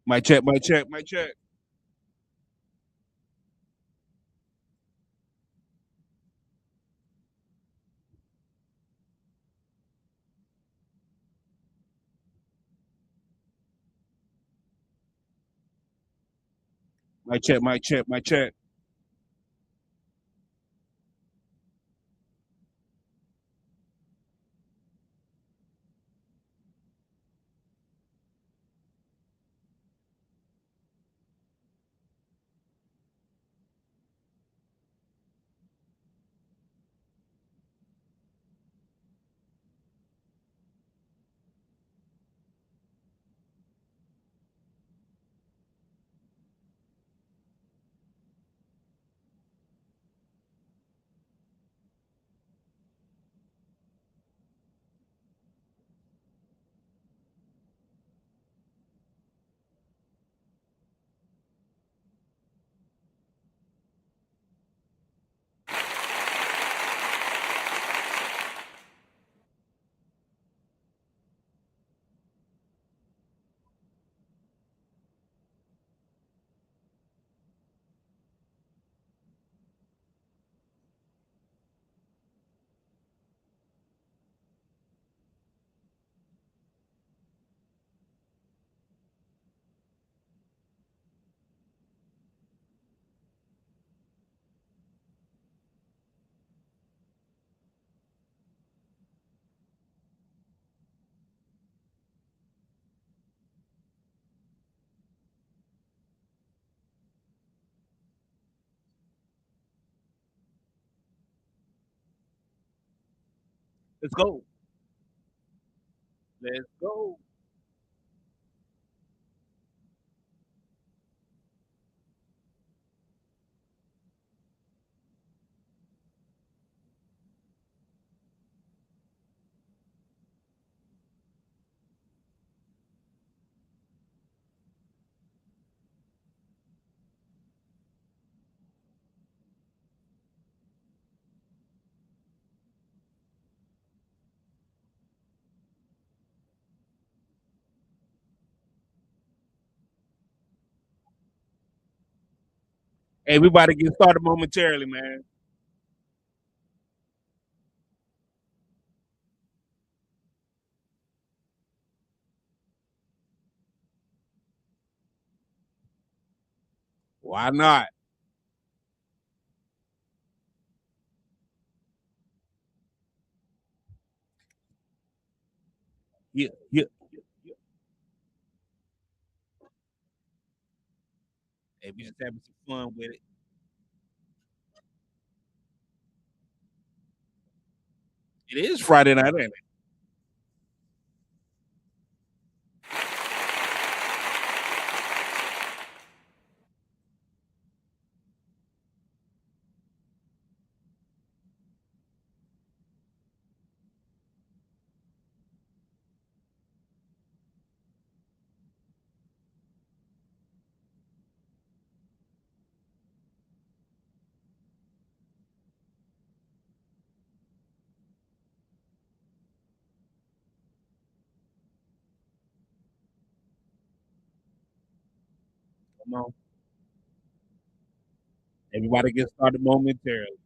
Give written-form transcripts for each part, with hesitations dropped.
Mic check, mic check, mic check. Mic check, mic check, mic check. Let's go. Let's go. Hey, we about to get started momentarily, man. Why not? Yeah, yeah, yeah. Hey, we just having some fun with it. It is Friday night, ain't it? Come on. Everybody get started momentarily.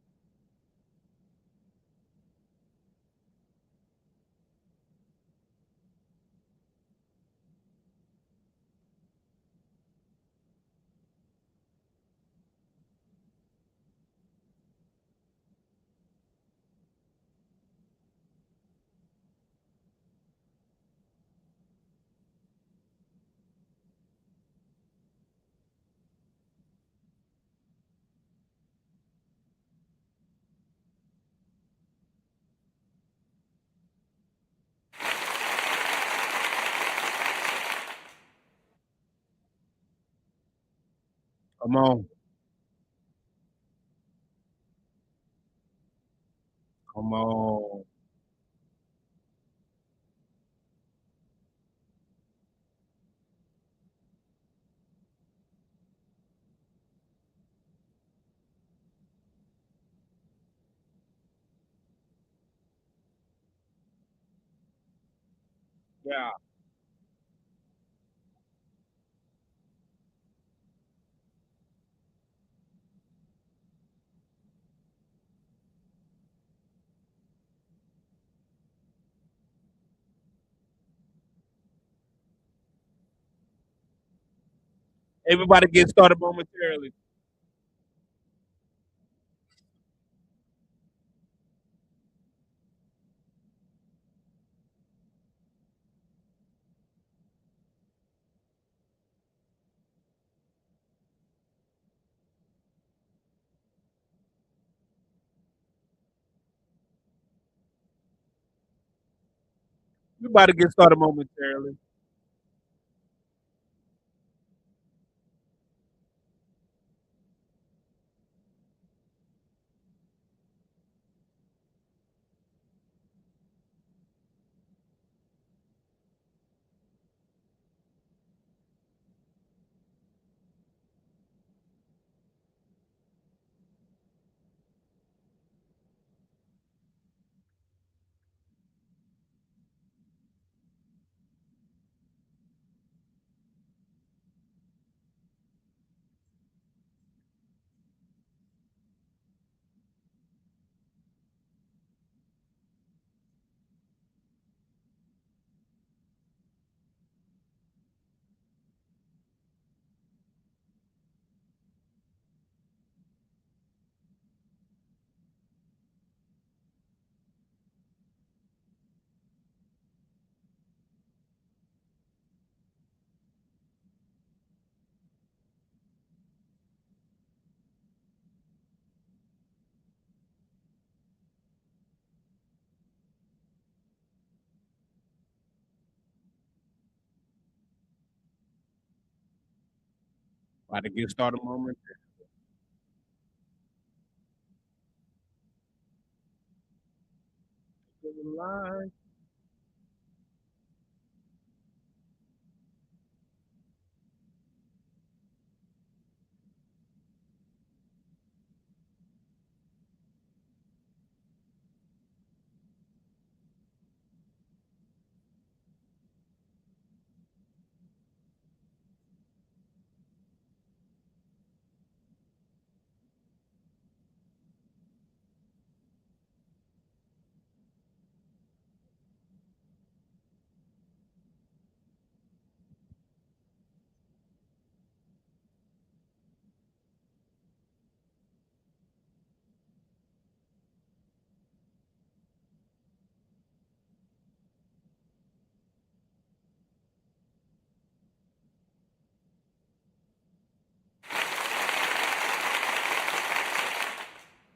Come on. Come on. Yeah. Everybody get started momentarily. Everybody get started momentarily. About to get started momentarily.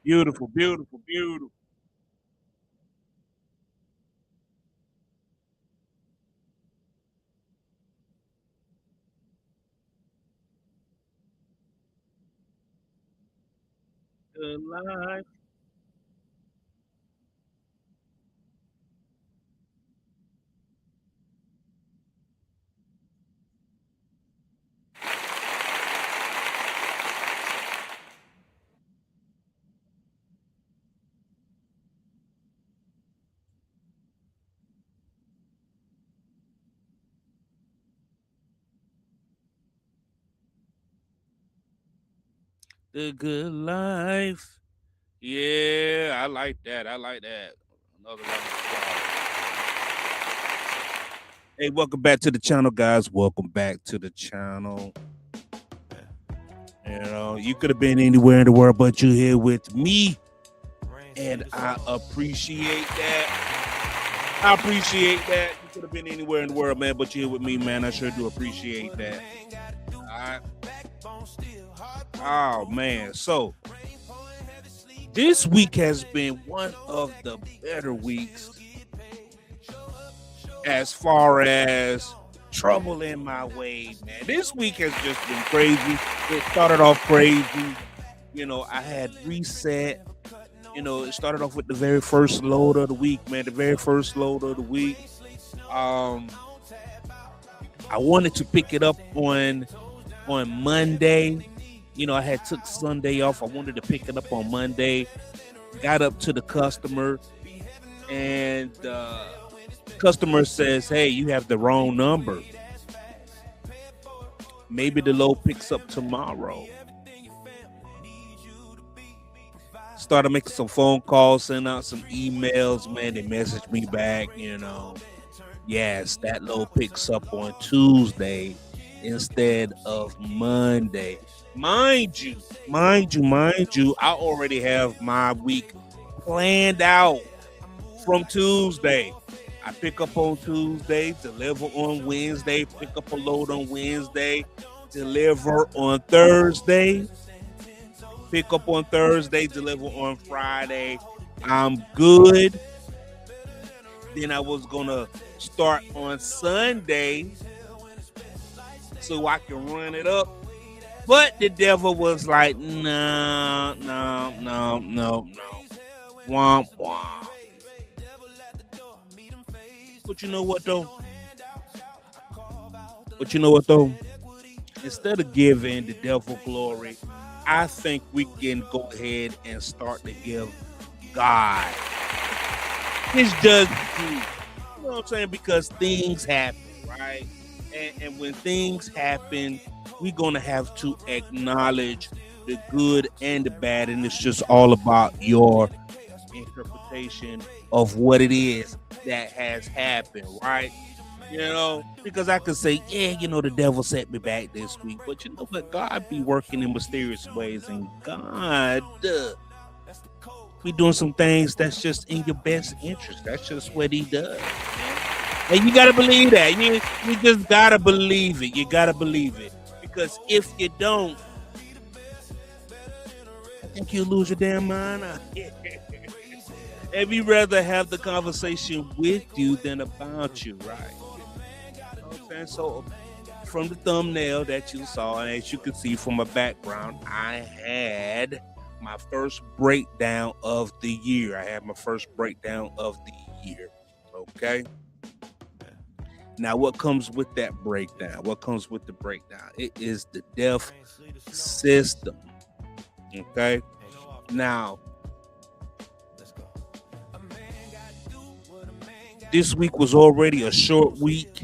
Beautiful, beautiful, beautiful. Good life. The good life. Yeah, I like that. I like that. Another round of applause. Hey, welcome back to the channel, guys. Welcome back to the channel. You know, you could have been anywhere in the world, but you're here with me, and I appreciate that. I appreciate that. You could have been anywhere in the world, man, but you're here with me, man. I sure do appreciate that. All right. Oh man, so this week has been one of the better weeks as far as trouble in my way, man. This week has just been crazy. It started off crazy. You know, I had reset. You know, it started off with the very first load of the week, man. The very first load of the week. Um, I wanted to pick it up on Monday. You know, I had took Sunday off. I wanted to pick it up on Monday. Got up to the customer, and customer says, "Hey, you have the wrong number. Maybe the load picks up tomorrow." Started making some phone calls, sent out some emails. Man, they messaged me back. You know, yes, that load picks up on Tuesday instead of Monday. Mind you, I already have my week planned out from Tuesday. I pick up on Tuesday, deliver on Wednesday, pick up a load on Wednesday, deliver on Thursday, pick up on Thursday, deliver on Friday. I'm good. Then I was gonna start on Sunday so I can run it up. But the devil was like, no. Womp womp. But you know what though? Instead of giving the devil glory, I think we can go ahead and start to give God his judgment. You know what I'm saying? Because things happen, right? And when things happen, we're going to have to acknowledge the good and the bad. And it's just all about your interpretation of what it is that has happened, right? You know, because I could say, yeah, the devil set me back this week. But you know what? God be working in mysterious ways. And God be doing some things that's just in your best interest. That's just what he does. And you got to believe that. You just got to believe it. You got to believe it. Because if you don't, I think you'll lose your damn mind. And we rather have the conversation with you than about you, right? You know what I'm saying? So from the thumbnail that you saw, and as you can see from my background, I had my first breakdown of the year. Okay? Now, what comes with that breakdown? It is the deaf system. Okay? Now, this week was already a short week.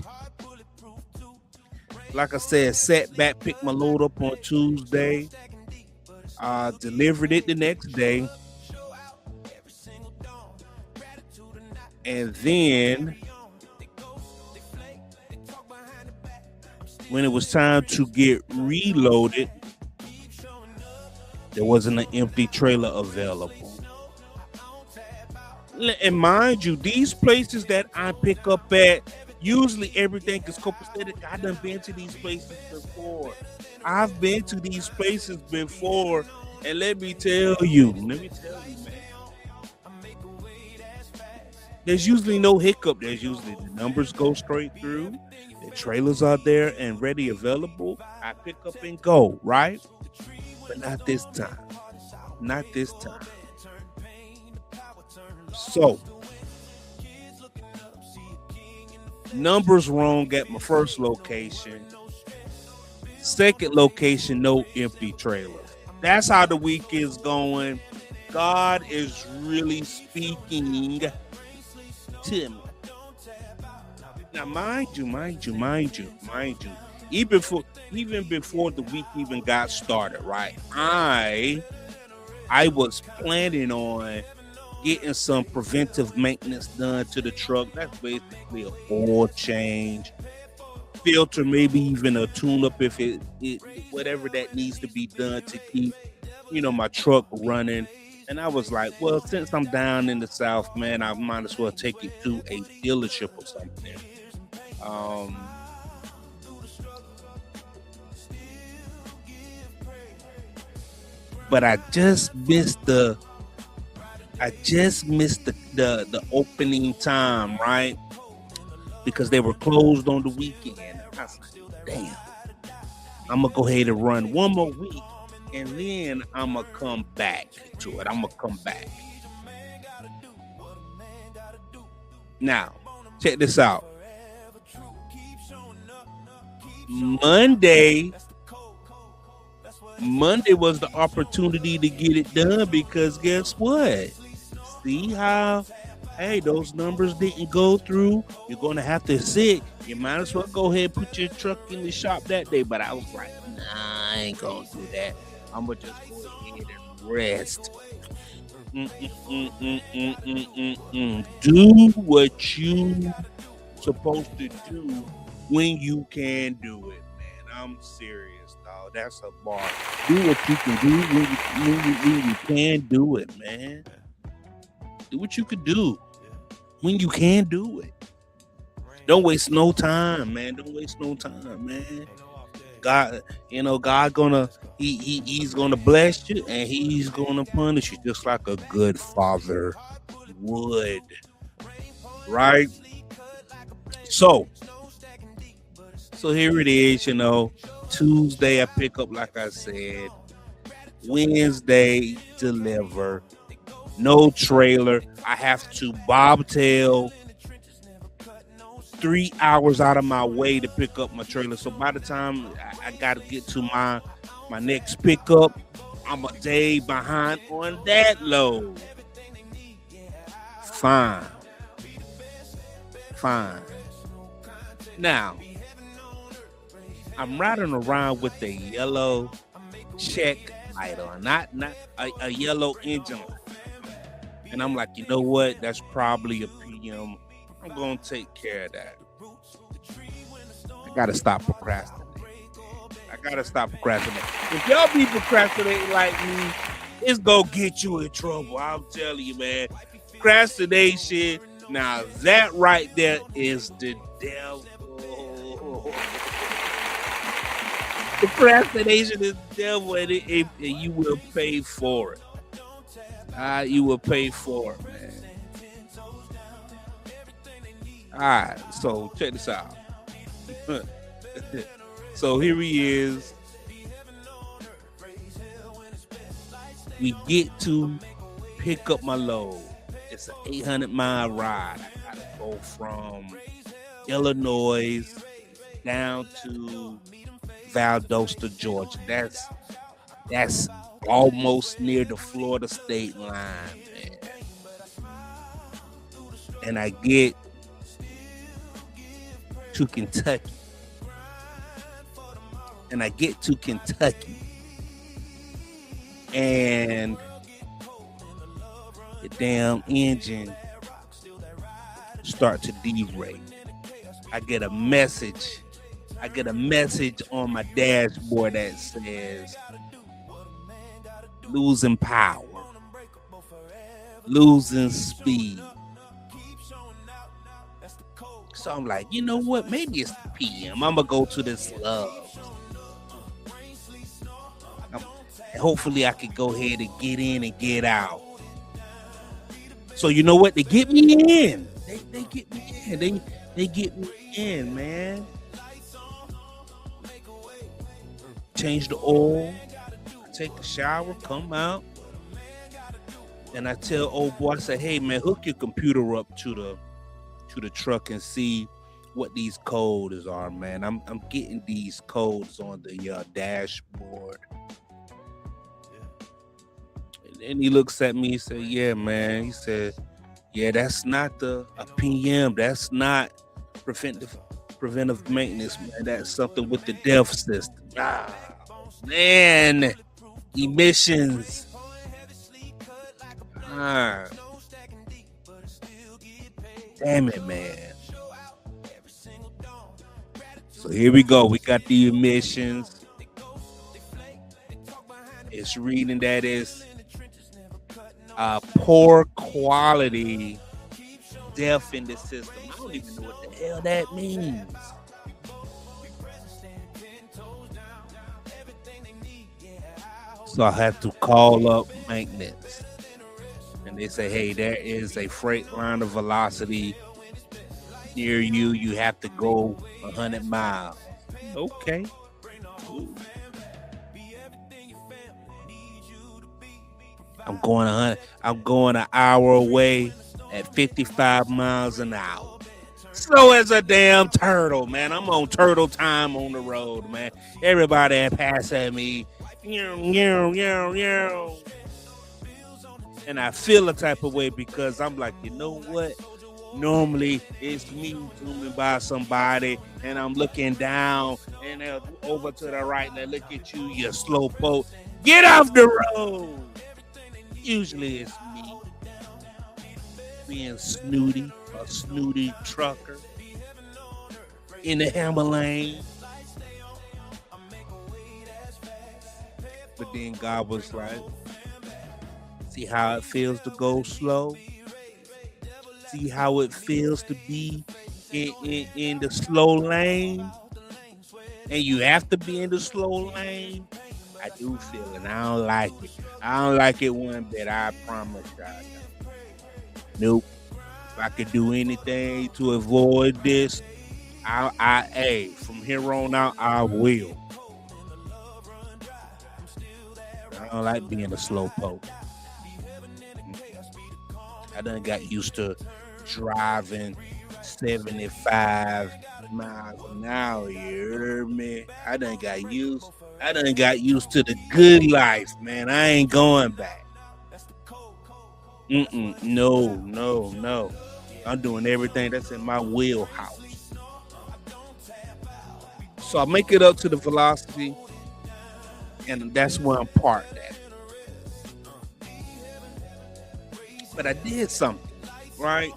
Like I said, sat back, picked my load up on Tuesday. Delivered it the next day. And then when it was time to get reloaded, there wasn't an empty trailer available. And mind you, these places that I pick up at, usually everything is copacetic. I done been to these places before. And let me tell you, man. There's usually no hiccup. There's usually the numbers go straight through. The trailers are there and ready, available. I pick up and go, right? But not this time. So, numbers wrong at my first location. Second location, no empty trailer. That's how the week is going. God is really speaking to me. Now, mind you, even before the week even got started, right? I was planning on getting some preventive maintenance done to the truck. That's basically an oil change, filter, maybe even a tune-up if it whatever that needs to be done to keep, my truck running. And I was like, well, since I'm down in the South, man, I might as well take it to a dealership or something. But I just missed the opening time, right? Because they were closed on the weekend. I was like, damn, I'm gonna go ahead and run one more week, and then I'm gonna come back to it. Now, check this out. Monday was the opportunity to get it done because guess what? See how, hey, those numbers didn't go through. You're going to have to sit. You might as well go ahead and put your truck in the shop that day. But I was like, nah, I ain't going to do that. I'm going to just go ahead and rest. Do what you supposed to do when you can do it, man. I'm serious, dog. That's a bar. Do what you can do when you can do it, man. Do what you can do when you can do it. Don't waste no time, man. Don't waste no time, man. God, God he's gonna bless you and he's gonna punish you just like a good father would. Right? So here it is, Tuesday I pick up, like I said. Wednesday deliver. No trailer. I have to bobtail 3 hours out of my way to pick up my trailer. So by the time I got to get to my next pickup, I'm a day behind on that load. Fine. Now, I'm riding around with a yellow check light on, not a yellow engine light. And I'm like, you know what? That's probably a PM. I'm going to take care of that. I got to stop procrastinating. If y'all be procrastinating like me, it's going to get you in trouble. I'm telling you, man. Procrastination, now that right there is the devil. Procrastination is the devil, and you will pay for it. You will pay for it, man. All right, so check this out. So here he is. We get to pick up my load. It's an 800-mile ride. I gotta go from Illinois down to Valdosta, Georgia. That's almost near the Florida state line, man. And I get to Kentucky. And the damn engine start to derate. I get a message on my dashboard that says losing power, losing speed. So I'm like, you know what? Maybe it's the PM. I'm gonna go to this hopefully I could go ahead and get in and get out. So you know what? They get me in. They get me in. They get me in, man. Change the oil. Take a shower. Come out. And I tell old boy, I say, hey man, hook your computer up to the truck and see what these codes are, man. I'm getting these codes on the dashboard. And he looks at me, he said, yeah, man. He said, yeah, that's not a PM. That's not preventive maintenance, man. That's something with the DEF system. Man, emissions. Damn it, man. So here we go. We got the emissions. It's reading that is poor quality DEF in the system. I don't even know what the hell that means. So I have to call up maintenance. And they say, hey, there is a Freightliner velocity near you. You have to go 100 miles. Okay. Ooh. I'm going an hour away at 55 miles an hour. Slow as a damn turtle, man. I'm on turtle time on the road, man. Everybody that pass at me, and I feel a type of way because I'm like, you know what? Normally it's me zooming by somebody and I'm looking down and they're over to the right and they look at you, you slow poke. Get off the road. Usually it's me being snooty, a snooty trucker in the hammer lane. and then God was like, see how it feels to go slow? See how it feels to be in the slow lane? And you have to be in the slow lane. I do feel it. I don't like it. I don't like it one bit. I promise God. Nope. If I could do anything to avoid this, hey, from here on out, I will. I don't like being a slow poke. I done got used to driving 75 miles an hour. You heard me? I done got used to the good life, man. I ain't going back. No. I'm doing everything that's in my wheelhouse. So I make it up to the velocity, and that's where I'm parked at. But I did something, right?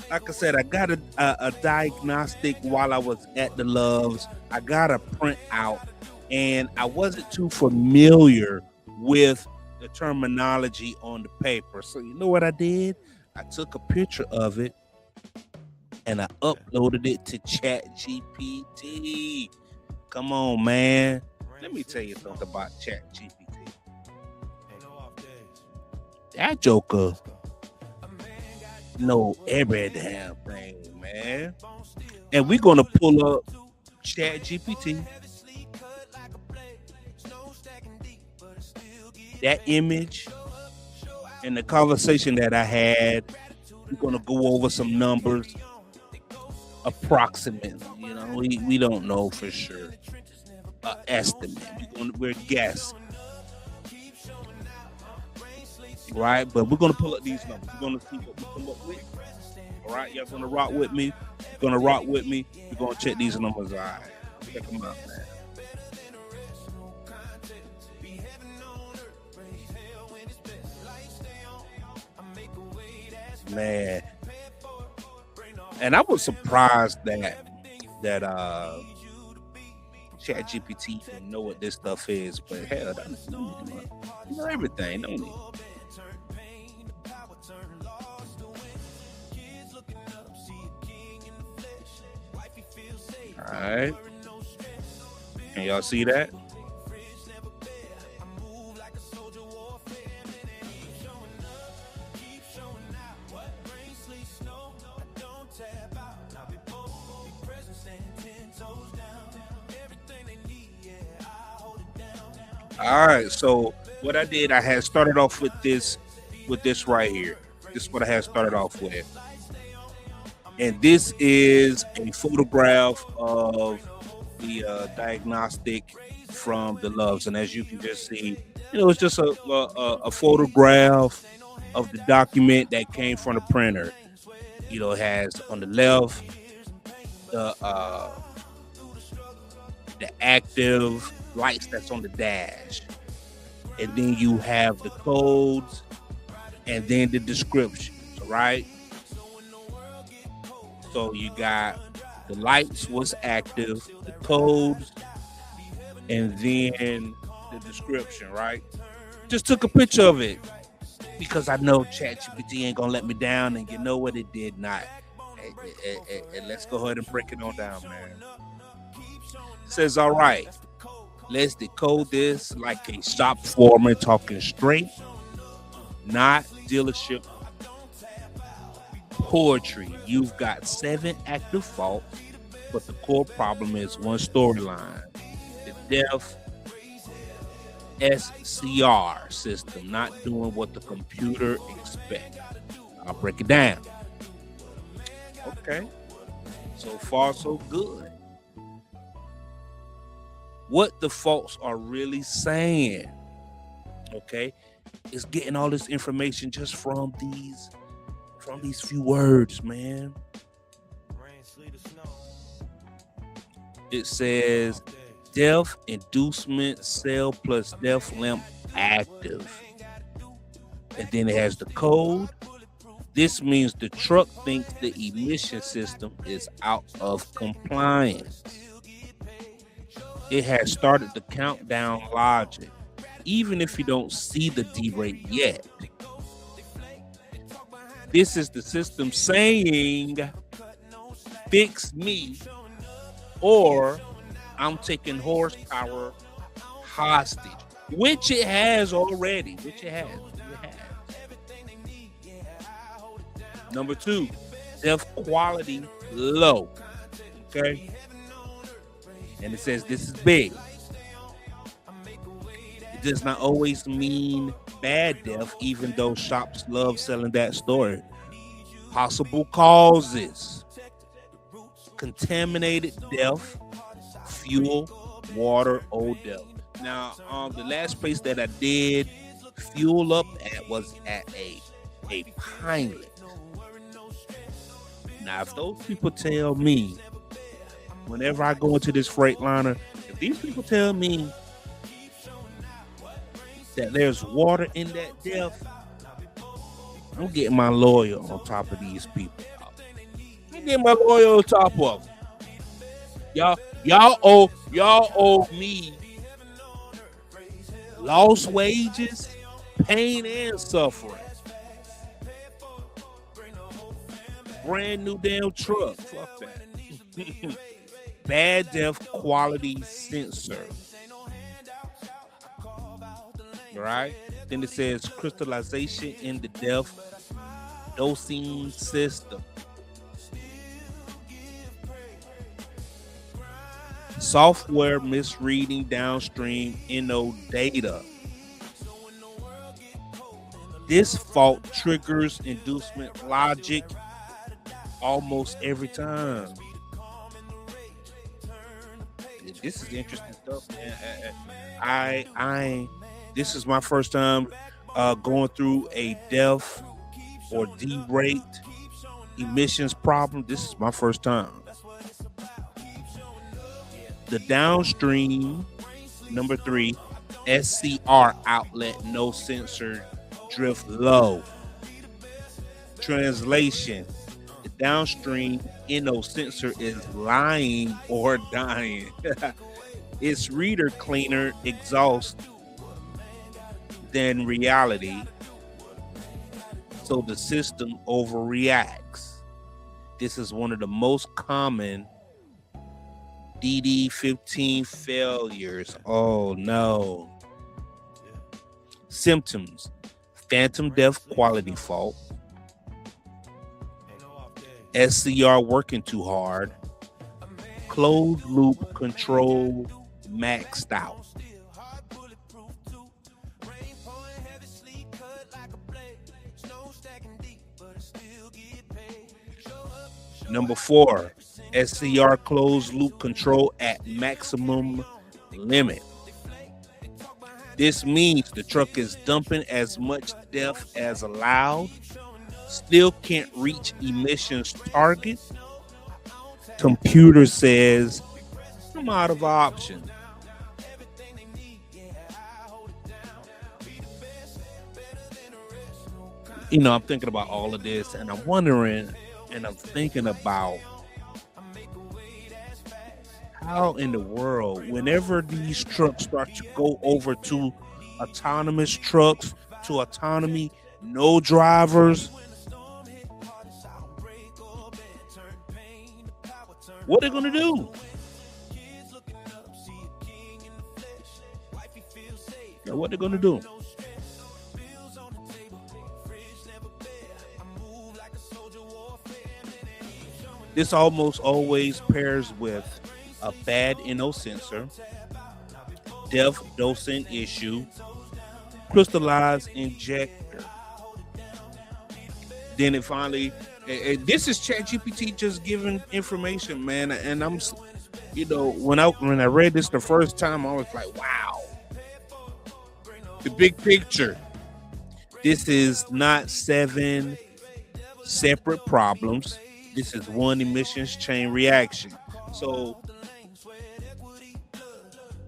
Like I said, I got a diagnostic while I was at the Loves. I got a printout, and I wasn't too familiar with the terminology on the paper. So you know what I did? I took a picture of it, and I uploaded it to ChatGPT. Come on, man. Let me tell you something about ChatGPT. That joker know every damn thing, man. And we're gonna pull up ChatGPT. That image and the conversation that I had, we're gonna go over some numbers, approximately. You know, we don't know for sure. Estimate. We're guessing. Right, but we're gonna pull up these numbers. We're gonna see what we come up with. All right, y'all gonna rock with me. You're gonna rock with me. We're gonna check these numbers. All right, check them out, man. And I was surprised that ChatGPT didn't know what this stuff is, but hell, you know everything, don't it? All right. Can y'all see that? All right. So what I did, I had started off with this right here. This is what I had started off with. And this is a photograph of the diagnostic from the Loves. And as you can just see, you know, it's just a photograph of the document that came from the printer. You know, it has on the left the active lights that's on the dash. And then you have the codes and then the descriptions, right? So you got the lights was active, the codes, and then the description, right? Just took a picture of it because I know ChatGPT ain't gonna let me down, and you know what, it did not. And let's go ahead and break it on down, man. It says, all right, let's decode this like a shop foreman talking straight, not dealership poetry. You've got 7 active faults, but the core problem is one storyline. The deaf SCR system not doing what the computer expects. I'll break it down. Okay. So far, so good. What the faults are really saying, okay, is getting all this information just from these few words, man. It says deaf inducement cell plus deaf lamp active. And then it has the code. This means the truck thinks the emission system is out of compliance. It has started the countdown logic. even if you don't see the derate yet. This is the system saying, fix me, or I'm taking horsepower hostage, which it has already, which it has. Number 2, DEF quality low. Okay. And it says this is big. It does not always mean bad DEF, even though shops love selling that story. Possible causes: contaminated DEF, fuel, water, old DEF. Now, the last place that I did fuel up at was at a pilot. Now, if those people tell me, whenever I go into this Freightliner, if these people tell me that there's water in that DEF, I'm getting my lawyer on top of these people. I'm getting my lawyer on top of them. Y'all owe me lost wages, pain, and suffering. Brand new damn truck. Fuck that. Bad DEF quality sensor. Right? Then it says crystallization in the DEF dosing system. Software misreading downstream NO data. This fault triggers inducement logic almost every time. This is interesting stuff, man. This is my first time going through a DEF or derate emissions problem. This is my first time. The downstream, number 3, SCR outlet, no sensor, drift low. Translation: the downstream NO sensor is lying or dying. Its reader cleaner exhaust than reality, so the system overreacts. This is one of the most common DD15 failures. Oh no. Symptoms: phantom DEF quality fault, SCR working too hard, closed loop control maxed out. Number 4, SCR closed loop control at maximum limit. This means the truck is dumping as much DEF as allowed, still can't reach emissions target. Computer says I'm out of options. You know, I'm thinking about all of this, and I'm wondering, and I'm thinking about how in the world, whenever these trucks start to go over to autonomous trucks, to autonomy, no drivers, what are they gonna do? What they're gonna do? This almost always pairs with a bad NO sensor, DEF dosing issue, crystallized injector. Then it finally, this is ChatGPT just giving information, man. And I'm, you know, when I read this the first time, I was like, wow. The big picture. This is not 7 separate problems. This is one emissions chain reaction. So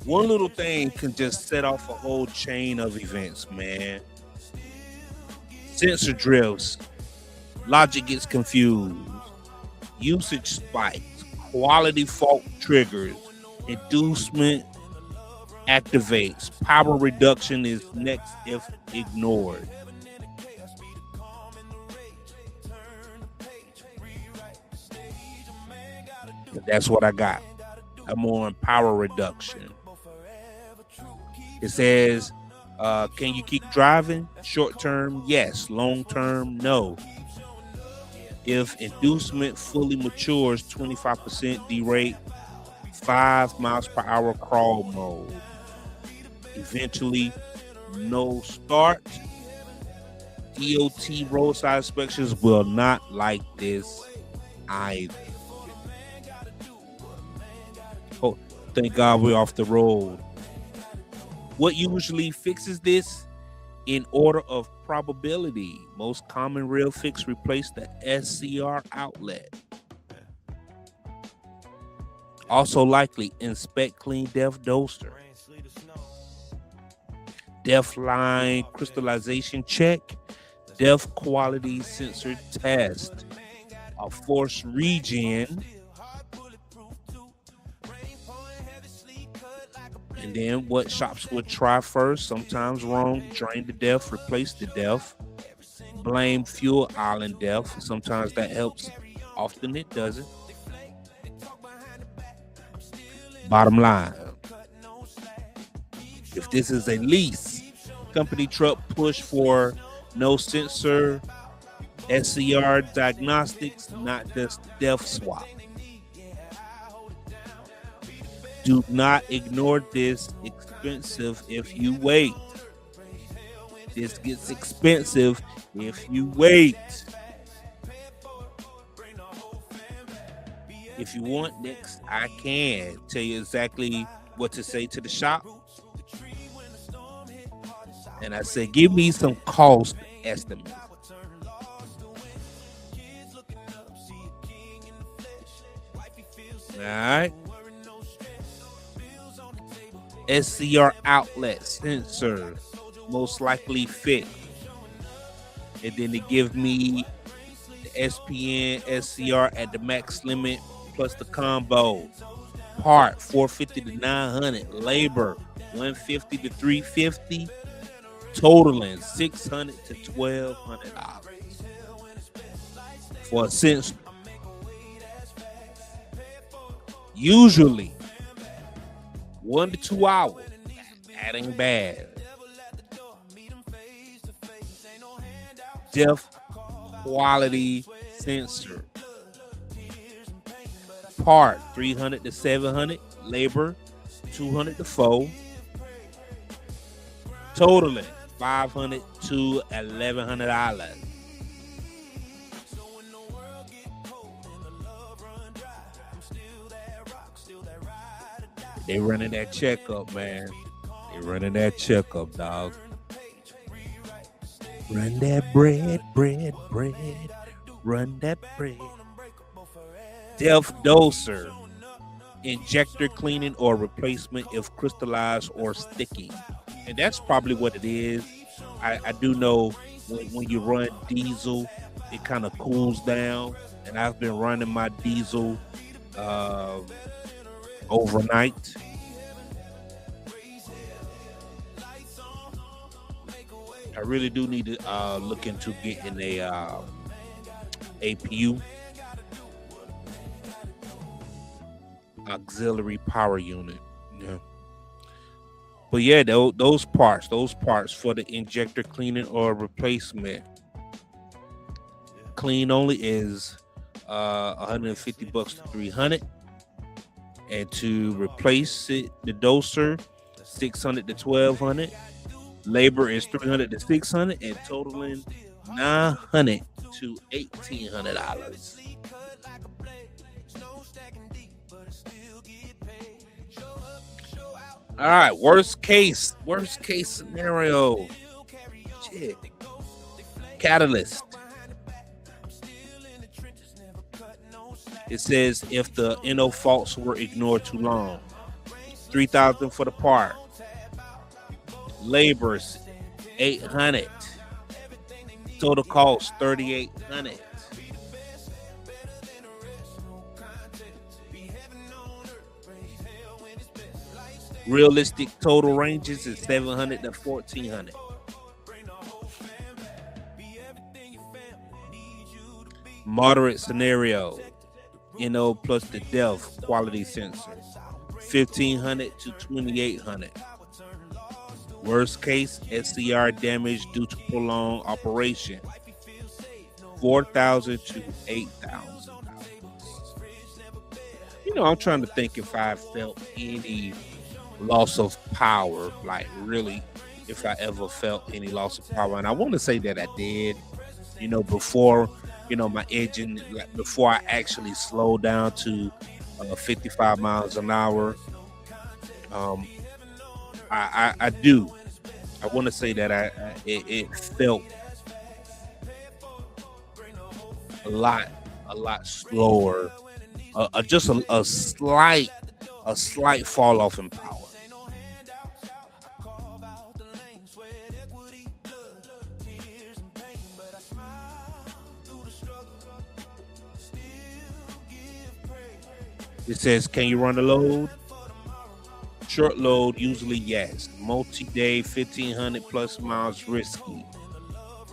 one little thing can just set off a whole chain of events, man. Sensor drifts, logic gets confused, usage spikes, quality fault triggers, inducement activates. Power reduction is next if ignored. That's what I got. I'm on power reduction. It says, can you keep driving? Short term, yes. Long term, no. If inducement fully matures, 25% derate, 5 miles per hour crawl mode. Eventually, no start. DOT roadside inspections will not like this either. Oh, thank God we're off the road. What usually fixes this? In order of probability, most common real fix replace the SCR outlet. Also likely, inspect clean def doser. Def line crystallization check. Def quality sensor test. A force regen. And then what shops would try first, sometimes wrong, drain the def, replace the def. Blame fuel island def. Sometimes that helps. Often it doesn't. Bottom line, if this is a lease, company truck push for no sensor, SCR diagnostics, not just def swap. Do not ignore this. Expensive if you wait. This gets expensive if you wait. If you want next, I can tell you exactly what to say to the shop. And I said, give me some cost estimate. All right. SCR outlet sensor, most likely fit. And then they give me the SPN SCR at the max limit plus the combo. Part 450 to 900. Labor 150 to 350. Totaling $600 to $1,200 for a sensor. Usually 1 to 2 hours. That ain't bad. Def quality sensor. Part 300 to 700. Labor 200 to 4. Totaling $500 to $1,100. They running that checkup, man. They running that checkup, dog. Run that bread. Run that bread. Def doser. Injector cleaning or replacement if crystallized or sticking. And that's probably what it is. I do know when you run diesel, it kind of cools down. And I've been running my diesel overnight. I really do need to look into getting a APU, auxiliary power unit. Yeah. But yeah, those parts for the injector cleaning or replacement. Clean only is $150 to $300. And to replace it, the doser, $600 to $1,200. Labor is $300 to $600, and totaling $900 to $1,800. All right, worst case scenario. Shit. Catalyst. It says if the NO faults were ignored too long, $3,000 for the part. Labors $800. Total cost $3,800. Realistic total ranges is 700 to 1400. Moderate scenario, plus the depth quality sensor, 1500 to 2800. Worst case, SCR damage due to prolonged operation, 4,000 to 8,000. I'm trying to think if I felt any loss of power, like really, if I ever felt any loss of power. And I want to say that I did, before, my engine, like before I actually slowed down to 55 miles an hour. I do. I want to say that it felt a lot slower, just a slight fall off in power. It says, can you run the load? Short load, usually yes. Multi-day, 1,500 plus miles, risky.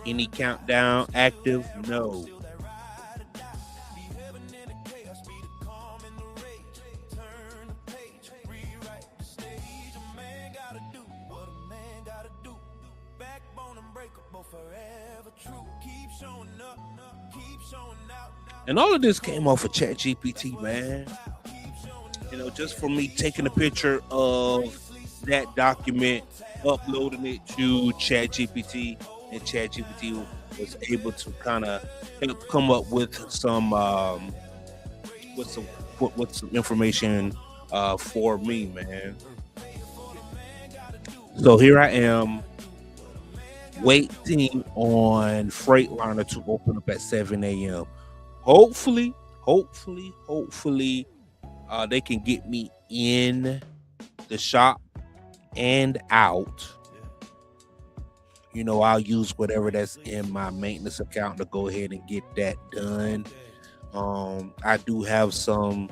Any countdown active? No. And all of this came off of ChatGPT, man. Just for me taking a picture of that document, uploading it to ChatGPT, and ChatGPT was able to kind of come up with some information for me, man. So here I am waiting on Freightliner to open up at 7 a.m. Hopefully, they can get me in the shop and out. I'll use whatever that's in my maintenance account to go ahead and get that done. I do have some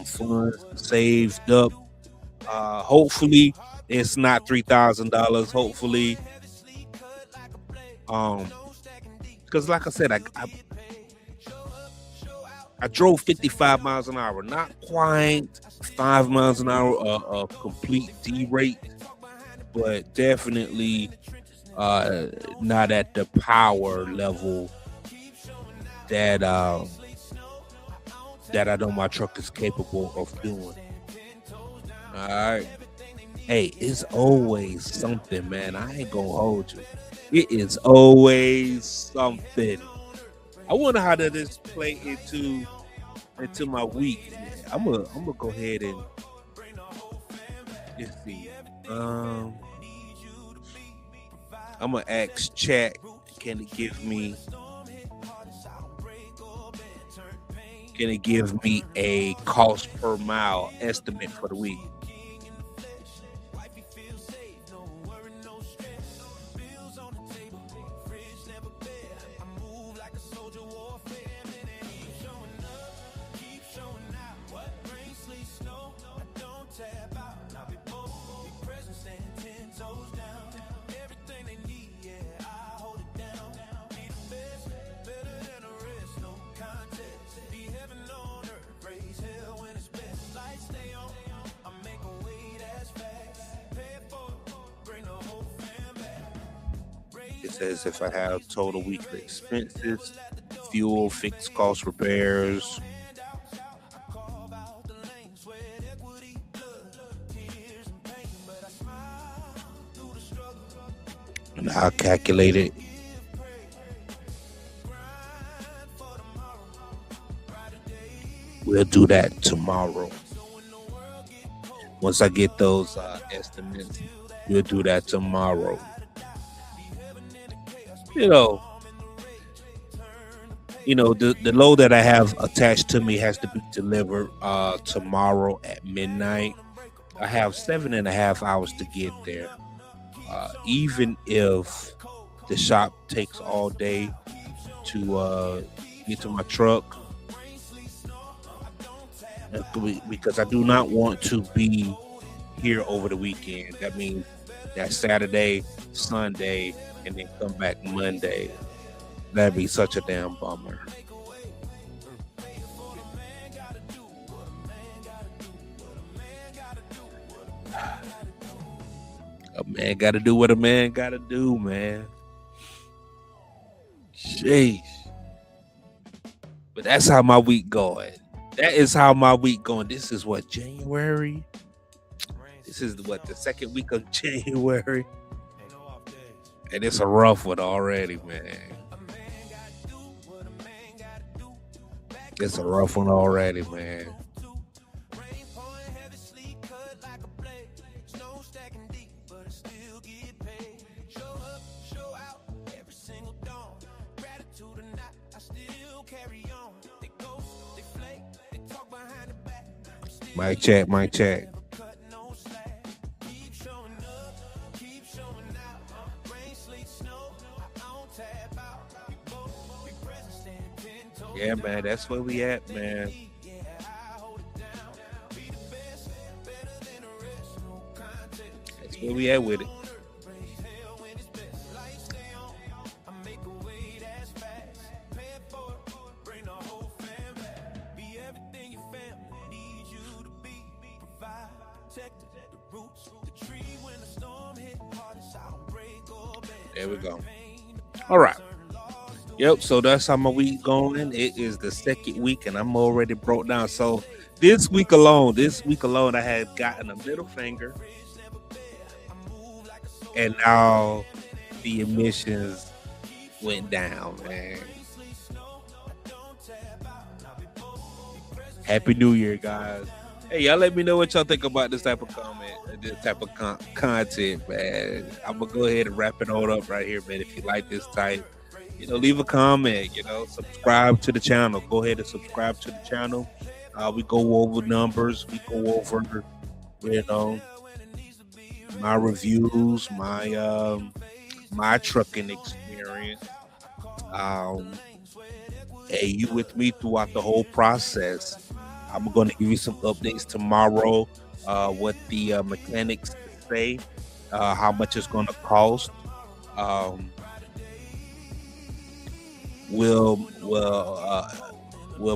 funds saved up. Hopefully it's not $3,000. Hopefully, because like I said, I drove 55 miles an hour, not quite 5 miles an hour, a complete derate, but definitely not at the power level that I know my truck is capable of doing. All right. Hey, it's always something, man. I ain't gonna hold you. It is always something. I wonder how does this play into my week. I'm gonna go ahead and let's see. I'm gonna ask chat, can it give me a cost per mile estimate for the week? It says if I have total weekly expenses, fuel, fixed cost, repairs. And I'll calculate it. We'll do that tomorrow. Once I get those estimates, we'll do that tomorrow. The load that I have attached to me has to be delivered tomorrow at midnight. I have 7.5 hours to get there. Even if the shop takes all day to get to my truck, because I do not want to be here over the weekend. That means that Saturday, Sunday, and then come back Monday. That'd be such a damn bummer. A man got to do what a man got to do, man. Jeez. But that's how my week going. That is how my week going. This is what, January? This is what, the second week of January? And it's a rough one already, man. It's a rough one already, man. Mic check, mic check. Yeah, man, that's where we at, man. That's where we at with it. There we go. All right. Yep. So that's how my week going. It is the second week, and I'm already broke down. So this week alone, I had gotten a middle finger, and now the emissions went down, man. Happy New Year, guys. Hey, y'all let me know what y'all think about this type of comment, this type of content, man. I'm going to go ahead and wrap it all up right here, man. If you like this type, leave a comment, subscribe to the channel. Go ahead and subscribe to the channel. We go over numbers. We go over, my reviews, my trucking experience. Hey, you with me throughout the whole process. I'm going to give you some updates tomorrow, what the mechanics say, how much it's going to cost. Will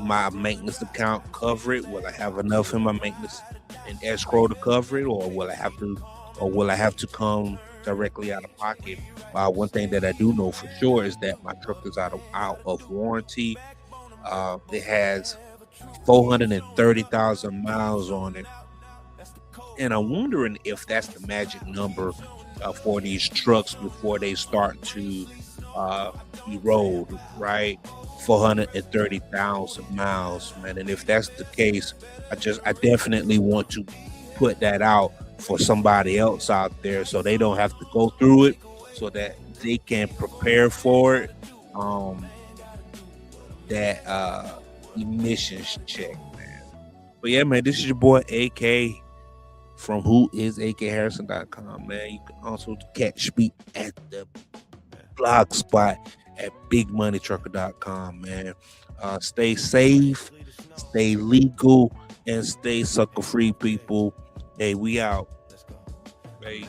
my maintenance account cover it? Will I have enough in my maintenance and escrow to cover it, or will I have to come directly out of pocket? One thing that I do know for sure is that my truck is out of warranty. It has 430,000 miles on it, and I'm wondering if that's the magic number for these trucks before they start to erode, right? 430,000 miles, man. And if that's the case, I definitely want to put that out for somebody else out there, so they don't have to go through it, so that they can prepare for it. That emissions check, man. But yeah, man, this is your boy AK from whoisaKHarrison.com, man. You can also catch me at the blog spot at bigmoneytrucker.com, man. Stay safe, stay legal, and stay sucker free, people. Hey, we out. Hey.